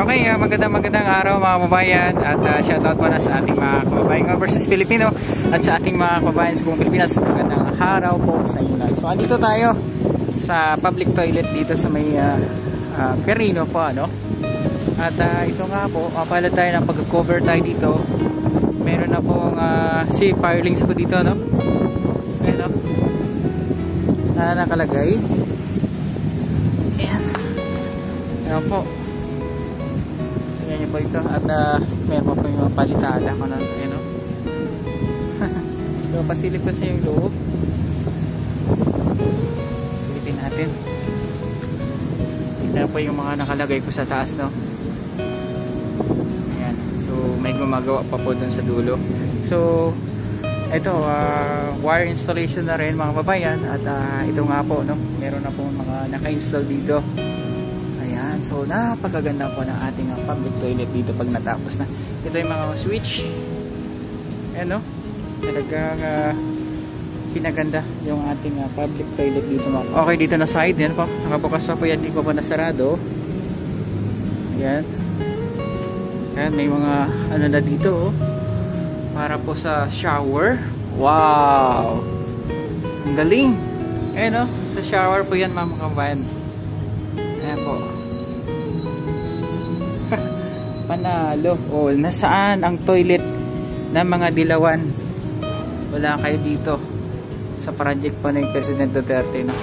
Okay, magandang araw mga kababayan at shoutout po na sa ating mga kababayan versus Filipino at sa ating mga kababayan sa buong Pilipinas. Magandang araw po sa inyo lahat. So andito tayo sa public toilet dito sa may Quirino po, ano? At ito nga po, pala tayo ng pag-cover tayo dito. Meron na pong si firelings po dito, no? Ayan, no? Nakalagay. Ayan. Ayan po. Tingnan nyo po ito. At meron po yung mga palitada ko na, ayan, no? So, pasilip pa sa yung loob. Silipin natin. Tingnan po yung mga nakalagay ko sa taas, no? Ayan. So, may gumagawa pa po dun sa dulo. So, ito, wire installation na rin mga babayan. At ito nga po, no? Meron na po mga naka-install dito. Ayan. So, napakaganda po ng ating public toilet dito pag natapos na. Ito yung mga switch. Ayan, no? Talagang pinaganda yung ating public toilet dito. Okay, dito na side. Yan po. Nakabukas pa po yan. Hindi pa po nasarado. Ayan. Ayan, may mga ano na dito, oh. Para po sa shower. Wow! Ang galing! Ayan, oh. Sa shower po yan, mga kabayan. Ayan po. Panalo. Oh, nasaan ang toilet ng mga dilawan? Wala kayo dito sa project po ng President Duterte, no?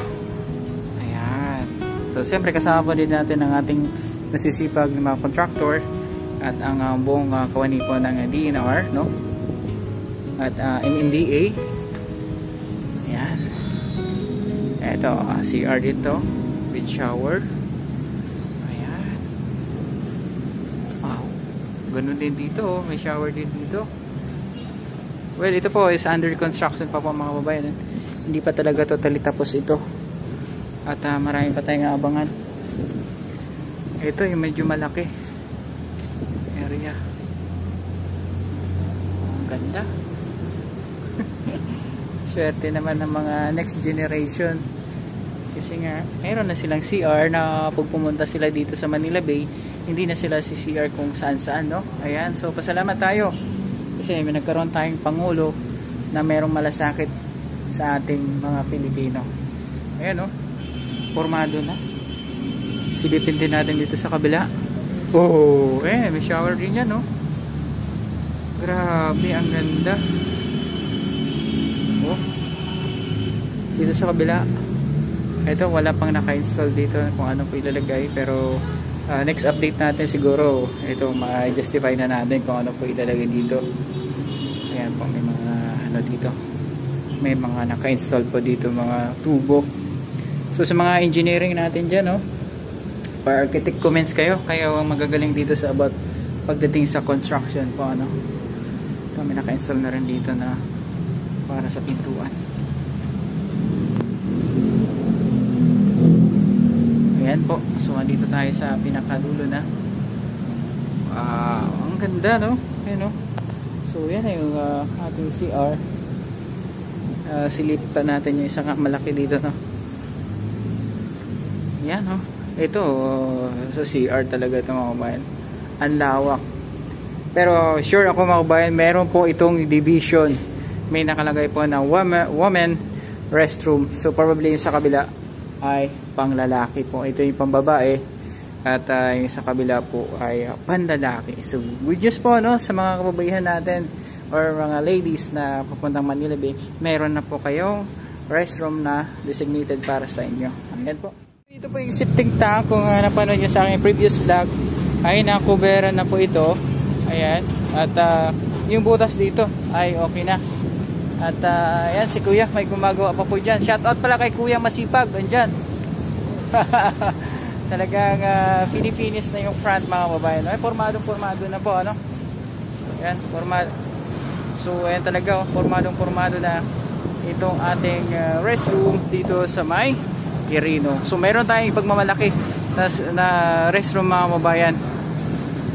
Ayan. So, siyempre kasama po din natin ang ating nasisipag ng mga contractor at ang buong kawani po ng DNR, no? At MMDA. Ayan. Ito, CR dito with shower. Ayan. Wow. Ganun din dito, oh. May shower din dito. Well, ito po is under construction pa po mga kababayan. Hindi pa talaga totally tapos ito. At marami pa tayong abangan. Ito yung medyo malaki area. Ang ganda. Swerte naman ng mga next generation. Kasi nga, mayroon na silang CR na pag pumunta sila dito sa Manila Bay, hindi na sila si CR kung saan-saan, no? Ayan, so pasalamat tayo. Kasi may nagkaroon tayong pangulo na merong malasakit sa ating mga Pilipino. Ayan, no? Formado na. Silipin din natin dito sa kabila. Oh, may shower din yan, no? Grabe, ang ganda. Oh. Dito sa kabila. Ito, wala pang naka-install dito kung ano po ilalagay. Pero, next update natin siguro, ito, ma-justify na natin kung ano po ilalagay dito. Ayan po, may mga ano dito. May mga naka-install po dito, mga tubo. So, sa mga engineering natin dyan, no? Para architect comments kayo magagaling dito sa about pagdating sa construction po, ano. Ito, may naka-install na rin dito na para sa pintuan. Ayan po, so dito tayo sa pinakadulo na. Wow, ang ganda, no? Ayan, no? So yan ay yung ating CR. Silip pa natin yung isang malaki dito, no? Yan, no? Ito, sa CR talaga ito mga kabayan. Ang lawak. Pero sure ako mga kabayan, meron po itong division. May nakalagay po na women restroom. So probably yung sa kabila ay panglalaki po. Ito yung pambabae. At yung sa kabila po ay panlalaki. So good news po, no, sa mga kababayan natin or mga ladies na papuntang Manila Bay, meron na po kayong restroom na designated para sa inyo. Ayan po. Ito po yung septic tank. Kung napanood nyo sa aking previous vlog, ay nakuberan na po ito. Ayan. At yung butas dito ay okay na. At ayan, si Kuya may gumagawa pa po dyan. Shoutout pala kay Kuya Masipag. Andyan. Talagang finish na yung front mga babae. Ay, formado na po, ano? Ayan, formado. So ayan talaga, formado na itong ating restroom dito sa may Quirino. So meron tayong pagmamalaki na restroom mga babayan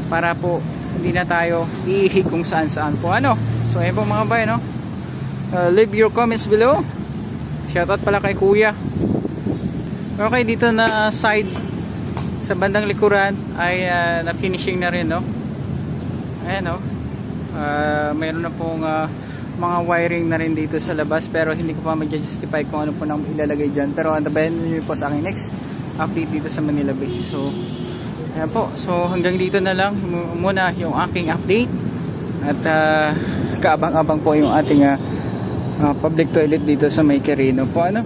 para po hindi na tayo iihi kung saan po, ano. So ayan po mga babayan, no? Leave your comments below. Shoutout pala kay Kuya. Okay, dito na side Sa bandang likuran ay na-finishing na rin, no? Ayan, no? Mayroon na pong mga wiring na rin dito sa labas, pero hindi ko pa mag-justify kung ano po nang ilalagay dyan. Pero antabayan nyo po sa aking next update dito sa Manila Bay. So ayan po, so hanggang dito na lang muna yung aking update. At kaabang-abang po yung ating public toilet dito sa May Quirino po, ano?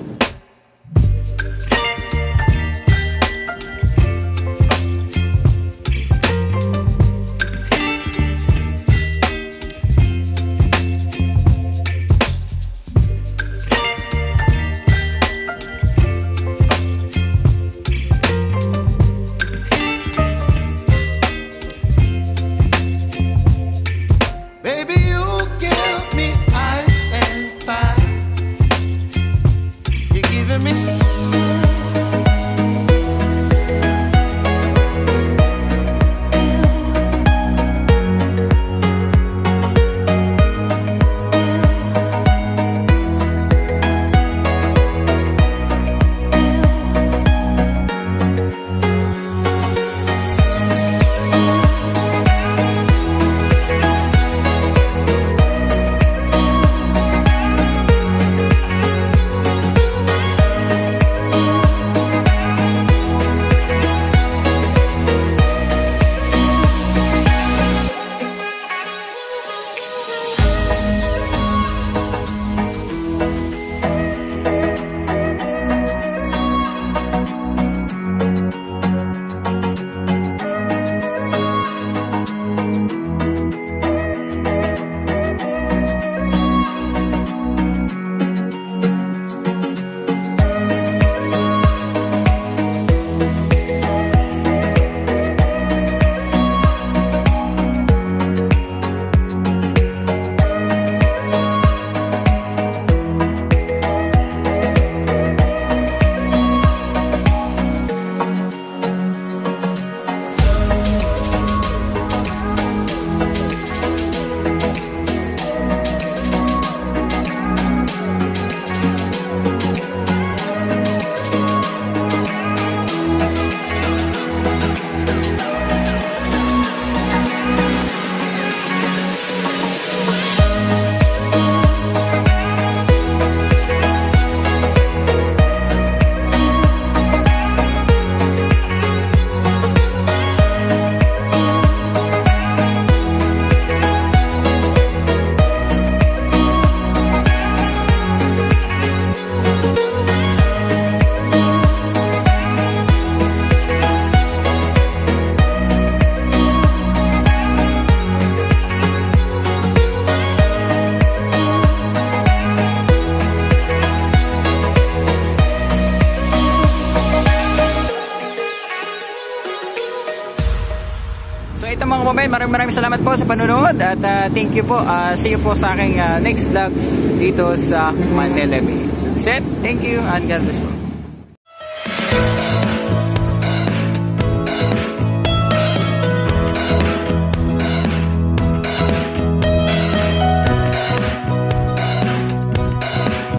Mga kababayan, maraming salamat po sa panonood at thank you po. See you po sa aking next vlog dito sa Manila Bay. Set, thank you and God bless po.